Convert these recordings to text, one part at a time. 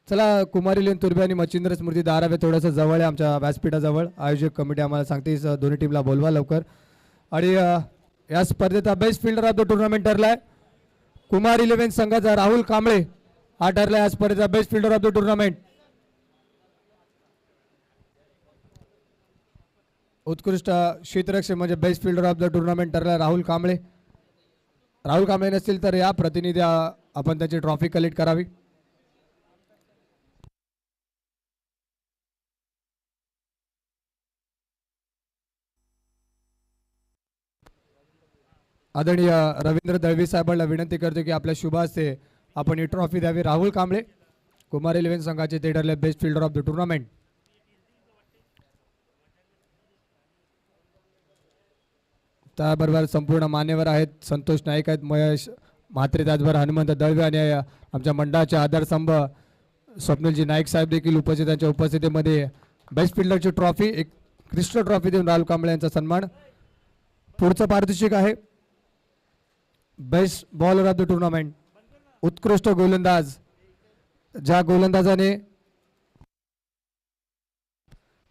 चला कुमारी लेन तुर्बे आणि मच्छिंद्र स्मृती दारावे थोडंसं जवळ आहे आमच्या व्यासपीठाजवळ. आयोजक कमिटी आम्हाला सांगते दोन्ही टीमला बोलवा लवकर. आणि या स्पर्धेचा best fielder of the tournament ठरलाय कुमार 11 संघाचा राहुल कांबळे हा ठरलाय या स्पर्धेचा best fielder of the tournament. उत्कृष्ट क्षेत्ररक्षक म्हणजे best fielder of the tournament ठरलाय राहुल कांबळे. राहुल कांबळे नसतील तर या प्रतिनिधी आपण त्याची ट्रॉफी कलेक्ट करावी. आदरणीय रवींद्र दळवी साहेबांना विनंती करतो की आपल्या शुभ हस्ते आपण ही ट्रॉफी द्यावी. राहुल कांबळे कुमार 11 संघाचे ते ठरले best fielder of the tournament. त्याबरोबर संपूर्ण मान्यवर आहेत. संतोष नाईक आहेत, महेश म्हात्रे, त्याचबरोबर हनुमंत दळवे आणि आमच्या मंडळाचे आधारस्तंभ स्वप्नीलजी नाईक साहेब देखील उपस्थित. त्यांच्या उपस्थितीमध्ये बेस्ट फिल्डरची ट्रॉफी, एक क्रिस्टल ट्रॉफी देऊन राहुल कांबळे यांचा सन्मान. पुढचं पारितोषिक आहे best bowler of the tournament, उत्कृष्ट गोलंदाज. ज्या गोलंदाजाने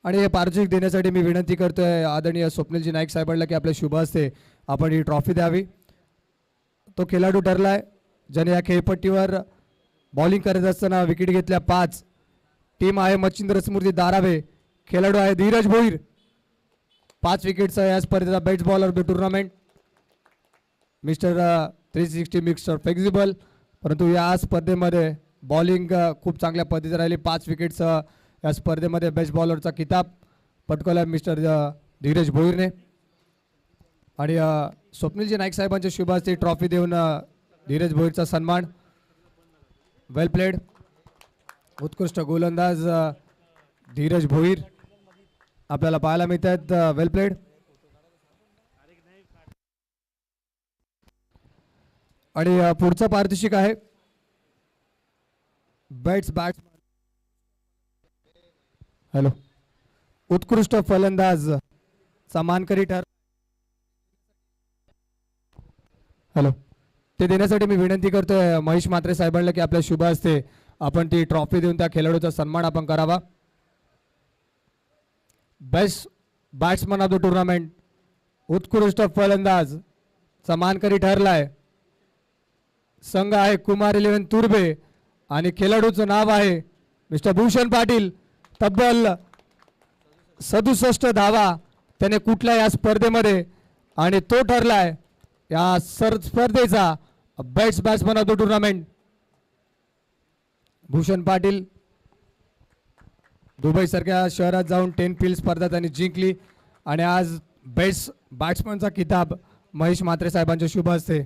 आणि हे पारितोषिक देण्यासाठी मी विनंती करतोय आदरणीय स्वप्नीलजी नाईक साहेबांना की आपल्या शुभ हस्ते आपण ही ट्रॉफी द्यावी. तो खेळाडू ठरलाय ज्याने या खेळपट्टीवर बॉलिंग करत असताना विकेट घेतल्या 5. टीम आहे मच्छिंद्र स्मृती दारावे. खेळाडू आहे धीरज भोईर. 5 विकेटचा या स्पर्धेचा best bowler of the tournament. Mister 360 mister flexible. परंतु या स्पर्धेमध्ये बॉलिंग खूप चांगल्या पद्धतीने राहिली. 5 विकेट्स या स्पर्धेमध्ये बेस्ट बॉलरचा किताब पटकवला मिस्टर धीरज भोईरने. आणि स्वप्नीलजी नाईक साहेबांच्या शुभ हस्ते ट्रॉफी देऊन धीरज भोईरचा सन्मान. वेल प्लेड, उत्कृष्ट गोलंदाज धीरज भोईर आपल्याला पाहायला मिळत आहेत. वेल प्लेड. आणि पुढचं पारितोषिक आहे बॅट्स हॅलो उत्कृष्ट फलंदाज चा मानकरी ठर. हॅलो ते देण्यासाठी मी विनंती करतोय महेश म्हात्रे साहेबांना की आपल्या शुभ हस्ते आपण ती ट्रॉफी देऊन त्या खेळाडूचा सन्मान आपण करावा. Best batsman of the tournament, उत्कृष्ट फलंदाज चा मानकरी ठरलाय संघ आहे कुमार 11 तुर्बे आणि खेळाडूचं नाव आहे मिस्टर भूषण पाटील. तब्बल 67 धावा त्याने कुठल्या या स्पर्धेमध्ये आणि तो ठरलाय या स्पर्धेचा best batsman of the tournament. Bhushan Patil Dubai सारख्या शहरात जाऊन 10 फील्ड स्पर्धा त्यांनी जिंकली आणि आज बेस्ट बॅट्समनचा किताब महेश म्हात्रे साहेबांच्या शुभ हस्ते.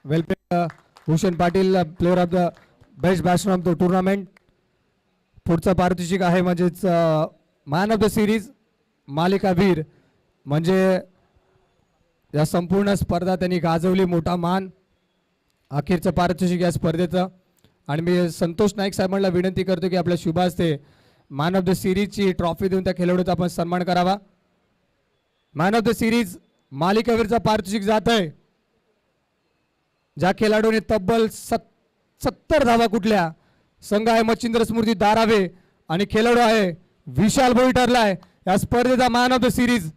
Well played Bhushan Patil, player of the best batsman of the tournament. पुढचं पारितोषिक आहे म्हणजेच मॅन ऑफ द सिरीज, मालिकावीर. म्हणजे या संपूर्ण स्पर्धा त्यांनी गाजवली, मोठा मान. अखेरचं पारितोषिक या स्पर्धेचं. आणि मी संतोष नाईक साहेबांना विनंती करतो की आपल्या शुभ हस्ते मॅन ऑफ द सिरीजची ट्रॉफी देऊन त्या खेळाडूचा आपण सन्मान करावा. मॅन ऑफ द सिरीज मालिकावीरचा पारितोषिक जात आहे ज्या खेळाडूने तब्बल 70 धावा कुठल्या. संघ आहे मच्छिंद्र स्मृती दारावे आणि खेळाडू आहे विशाल भोई ठरलाय या स्पर्धेचा मॅन ऑफ द सिरीज.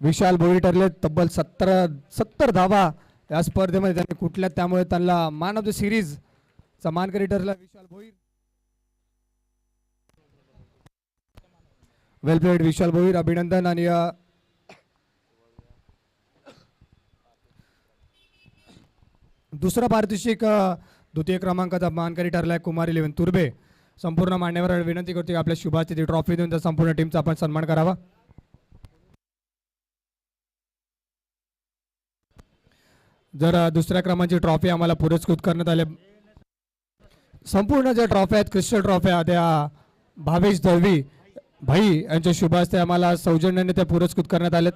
विशाल भोई ठरले. तब्बल 70 धावा या स्पर्धेमध्ये त्यांनी कुठल्या, त्यामुळे त्यांना मॅन ऑफ द सिरीज चा मानकरी ठरला विशाल भोईर. वेल प्लेड विशाल भोईर, अभिनंदन. आणि दुसरा पारितोषिक द्वितीय क्रमांकाचा मानकरी ठरलाय कुमार 11 तुर्बे. संपूर्ण मान्यवरांना विनंती करतो की आपल्या शुभ हस्ते ती ट्रॉफी देऊन त्या संपूर्ण टीमचा आपण सन्मान करावा. जर दुसऱ्या क्रमांकाची ट्रॉफी आम्हाला पुरस्कृत करण्यात आले. संपूर्ण ज्या ट्रॉफी आहेत क्रिस्टल ट्रॉफ्या त्या भावेश दळवी भाई यांच्या शुभ हस्ते आम्हाला सौजन्याने त्या पुरस्कृत करण्यात आलेत.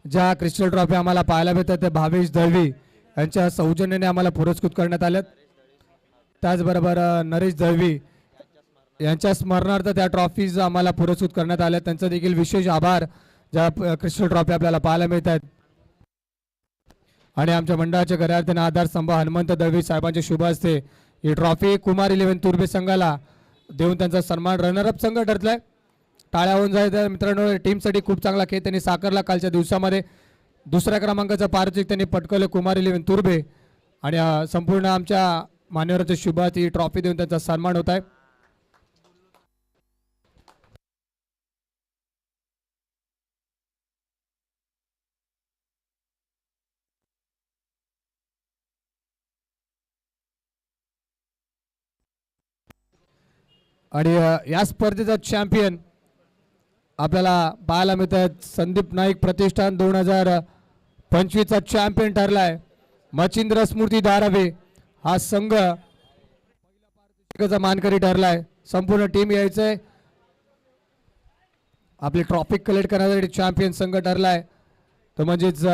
ज्या क्रिस्टल ट्रॉफी आम्हाला पाहायला मिळतात त्या भावेश दळवी यांच्या सौजन्याने आम्हाला पुरस्कृत करण्यात आल्यात. त्याचबरोबर नरेश दळवी यांच्या स्मरणार्थ त्या ट्रॉफीज आम्हाला पुरस्कृत करण्यात आल्या, त्यांचा देखील विशेष आभार. ज्या क्रिस्टल ट्रॉफी आपल्याला पाहायला मिळत आहेत. आणि आमच्या मंडळाचे खऱ्या आधारस्तंभ हनुमंत दळवी साहेबांच्या शुभ हस्ते ही ट्रॉफी कुमार 11 तुर्बे संघाला देऊन त्यांचा सन्मान. रनरअप संघ ठरलाय. टाळ्या होऊन जायचं मित्रांनो. टीमसाठी खूप चांगला खेळ त्यांनी साकारला कालच्या दिवसामध्ये. दुसऱ्या क्रमांकाचं पारितोषिक त्यांनी पटकवलं कुमार 11 तुर्बे. आणि संपूर्ण आमच्या मान्यवरांच्या शुभात ही ट्रॉफी देऊन त्यांचा सन्मान होत आहे. आणि या स्पर्धेचा चॅम्पियन आपल्याला पाहायला मिळत आहेत. संदीप नाईक प्रतिष्ठान 2025चा चॅम्पियन ठरलाय मच्छिंद्र स्मृती धारावे. हा संघ मानकरी ठरलाय. संपूर्ण टीम यायचंय. आपली ट्रॉफी कलेक्ट करण्यासाठी चॅम्पियन संघ ठरलाय तो म्हणजेच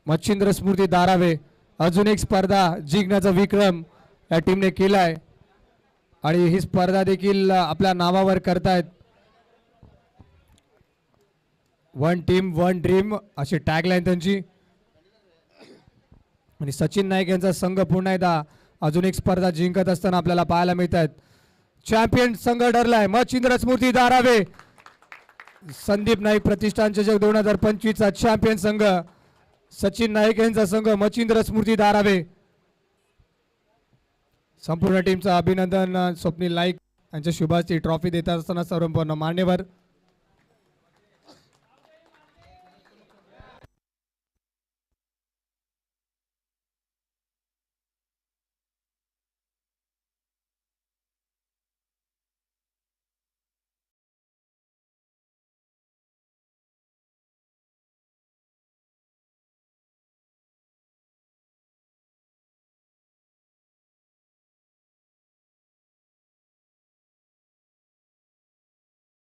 मच्छिंद्र स्मृती धारावे. अजून एक स्पर्धा जिंकण्याचा विक्रम या टीमने केलाय आणि ही स्पर्धा देखील आपल्या नावावर करतायत. वन टीम वन ड्रीम अशी टॅगलाईन त्यांची. आणि सचिन नाईक यांचा संघ पुन्हा एकदा अजून एक स्पर्धा जिंकत असताना आपल्याला पाहायला मिळत आहेत. चॅम्पियन संघ ठरलाय मच्छिंद्र स्मृती धारावे. संदीप नाईक प्रतिष्ठान चषक 2025चा चॅम्पियन संघ सचिन नाईक यांचा संघ मच्छिंद्र स्मृती धारावे. संपूर्ण टीमचं अभिनंदन. स्वप्नील नाईक यांच्या शुभाची ट्रॉफी देत असताना सर्व मान्यवर.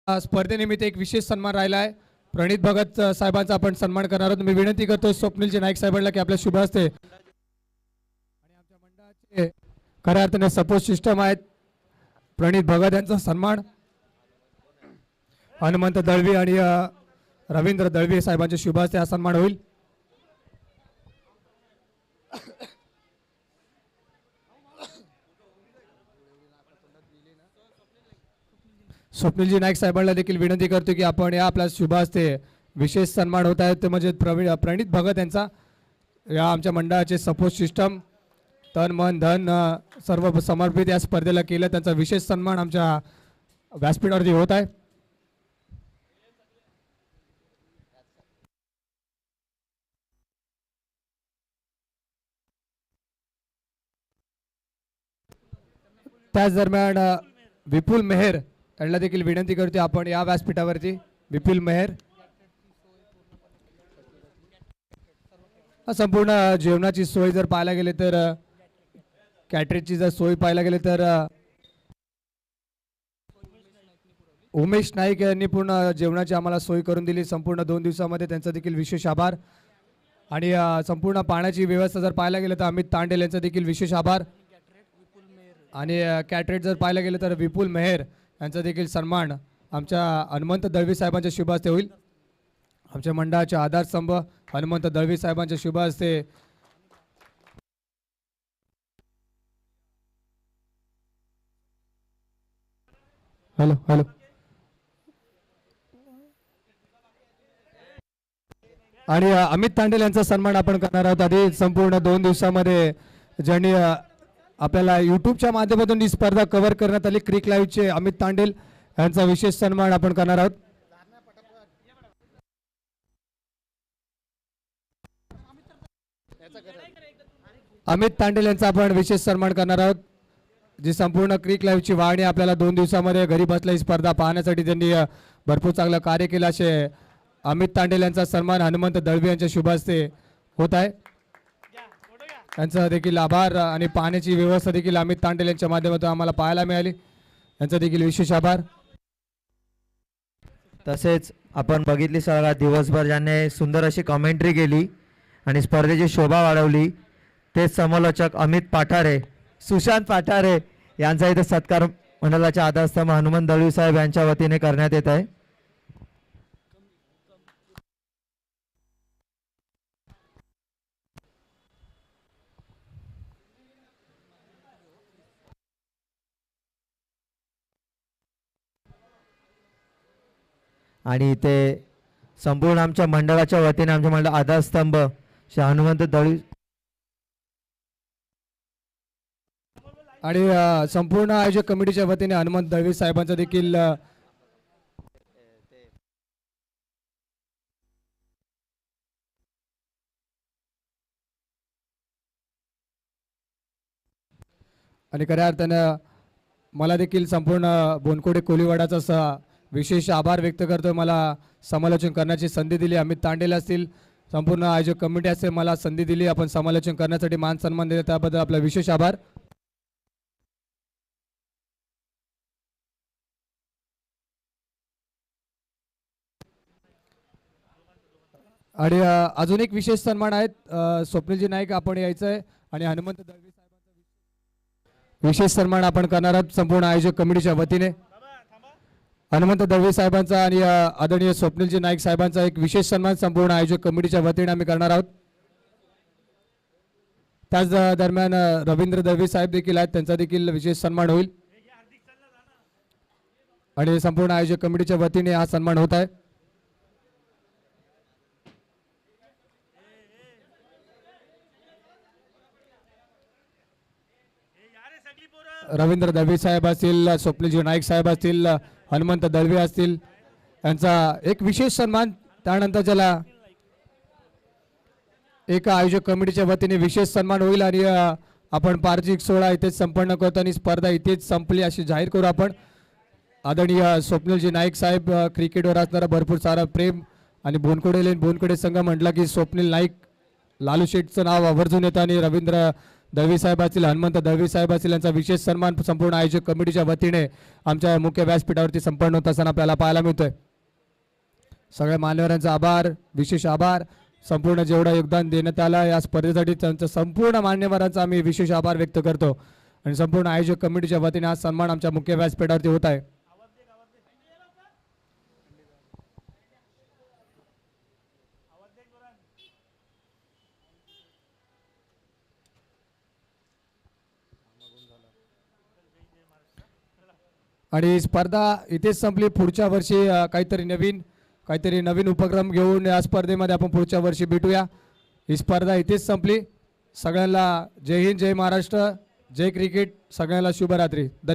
स्पर्धेनिमित्त एक विशेष सन्मान राहिला आहे. प्रणित भगत साहेबांचा आपण सन्मान करणार आहोत. मी विनंती करतो स्वप्नीलजी नाईक साहेबांना की आपल्या शुभ हस्ते आणि आमच्या मंडळाचे खऱ्या अर्थाने सपोर्ट सिस्टम आहेत प्रणित भगत यांचा सन्मान हनुमंत दळवी आणि रवींद्र दळवी साहेबांच्या शुभ हस्ते हा सन्मान होईल. स्वप्नीलजी नाईक साहेबांना देखील विनंती करतो की आपण या आपल्या शुभ हस्ते विशेष सन्मान होत आहेत ते म्हणजे प्रणित भगत यांचा या आमच्या मंडळाचे सपोर्ट सिस्टम तन मन धन सर्व समर्पित या स्पर्धेला केलं. त्यांचा विशेष सन्मान आमच्या व्यासपीठावरती होत आहे. त्याच दरम्यान विपुल मेहर यांना देखील विनंती करते आपण या व्यासपीठावरती. विपुल मेहर संपूर्ण जेवणाची सोय जर पाहायला गेले तर कॅटरेजची जर सोय पाहायला गेले तर उमेश नाईक यांनी पूर्ण जेवणाची आम्हाला सोय करून दिली संपूर्ण 2 दिवसामध्ये. त्यांचा देखील विशेष आभार. आणि संपूर्ण पाण्याची व्यवस्था जर पाहायला गेलं तर अमित तांडेल यांचा देखील विशेष आभार. आणि कॅटरेज जर पाहायला गेलं तर विपुल मेहर यांचा देखील सन्मान आमच्या हनुमंत दळवी साहेबांच्या शुभ हस्ते होईल. आमच्या मंडळाचे आधारस्तंभ हनुमंत दळवी साहेबांच्या शुभ हस्ते हॅलो हॅलो आणि अमित तांडेल यांचा सन्मान आपण करणार आहोत. आधी संपूर्ण 2 दिवसामध्ये ज्यांनी आपल्याला यूट्यूबच्या माध्यमातून ही स्पर्धा कव्हर करण्यात आली क्रिक लाईव्हचे अमित तांडेल यांचा विशेष सन्मान आपण करणार आहोत. अमित तांडेल यांचा आपण विशेष सन्मान करणार आहोत. जी संपूर्ण क्रिक लाईव्हची वाहिनी आपल्याला 2 दिवसामध्ये घरी बसल्या ही स्पर्धा पाहण्यासाठी त्यांनी भरपूर चांगलं कार्य केलं असे अमित तांडेल यांचा सन्मान हनुमंत दळवी यांच्या शुभ हस्ते होत आहे. त्यांचा देखील आभार. आणि पाण्याची व्यवस्था देखील अमित तांडेल यांच्या माध्यमातून आम्हाला पाहायला मिळाली. यांचा देखील विशेष आभार. तसेच आपण बघितली सगळा दिवसभर ज्याने सुंदर अशी कमेंट्री केली आणि स्पर्धेची शोभा वाढवली ते समालोचक अमित पाठारे सुशांत पाठारे यांचा इथे सत्कार मंडळाचे आधारस्तंभ हनुमंत दळवी साहेब यांच्या वतीने करण्यात येत आहे. आणि इथे संपूर्ण आमच्या मंडळाच्या वतीने आमच्या मंडळ आधारस्तंभ श्री हनुमंत दळवी आणि संपूर्ण आयोजक कमिटीच्या वतीने हनुमंत दळवी साहेबांचा देखील आणि खऱ्या अर्थानं मला देखील संपूर्ण बोनकोडे कोलीवाडाचा विशेष आभार व्यक्त करतो. मला समालोचन करण्याची संधी दिली. अमित तांडेल असतील, संपूर्ण आयोजक कमिटी असेल, मला संधी दिली, आपण समालोचन करण्यासाठी मान सन्मान दिले, त्याबद्दल आपला विशेष आभार. आणि अजून एक विशेष सन्मान आहेत. स्वप्नीलजी नाईक आपण यायचं आहे आणि हनुमंत दळवी साहेबांचा विशेष सन्मान आपण करणार आहोत संपूर्ण आयोजक कमिटीच्या वतीने. हनुमंत दळवी साहेबांचा आणि आदरणीय स्वप्नीलजी नाईक साहेबांचा एक विशेष सन्मान संपूर्ण आयोजक कमिटीच्या वतीने आम्ही करणार आहोत. त्याच दरम्यान रवींद्र दळवी साहेब देखील आहेत, त्यांचा देखील विशेष सन्मान होईल आणि संपूर्ण आयोजक कमिटीच्या वतीने हा सन्मान होत आहे. रवींद्र दळवी साहेब असतील, स्वप्नीलजी नाईक साहेब असतील, हनुमंत दळवी असतील, यांचा एक विशेष सन्मान. त्यानंतर ज्याला एका आयोजक कमिटीच्या वतीने विशेष सन्मान होईल आणि आपण पारजिक सोहळा इथेच संपन्न करतो आणि स्पर्धा इथेच संपली अशी जाहीर करू आपण. आदरणीय स्वप्नीलजी नाईक साहेब, क्रिकेटवर असणारा भरपूर सारा प्रेम आणि बोनकोडे संघ म्हटलं की स्वप्नील नाईक, लालू शेठचं नाव आवर्जून येतं आणि रवींद्र दळवी साहेब असतील, हनुमंत दळवी साहेब असतील, यांचा विशेष सन्मान संपूर्ण आयोजक कमिटीच्या वतीने आमच्या मुख्य व्यासपीठावरती संपन्न होत असताना आपल्याला पाहायला मिळतोय. सगळ्या मान्यवरांचा आभार, विशेष आभार. संपूर्ण जेवढं योगदान देण्यात आलं या स्पर्धेसाठी त्यांचं संपूर्ण मान्यवरांचा आम्ही विशेष आभार व्यक्त करतो आणि संपूर्ण आयोजक कमिटीच्या वतीने हा सन्मान आमच्या मुख्य व्यासपीठावरती होत आहे. आणि स्पर्धा इथेच संपली. पुढच्या वर्षी काहीतरी नवीन उपक्रम घेऊन या स्पर्धेमध्ये आपण पुढच्या वर्षी भेटूया. ही स्पर्धा इथेच संपली. सगळ्यांना जय हिंद, जय महाराष्ट्र, जय क्रिकेट. सगळ्यांना शुभरात्री. धन्यवाद.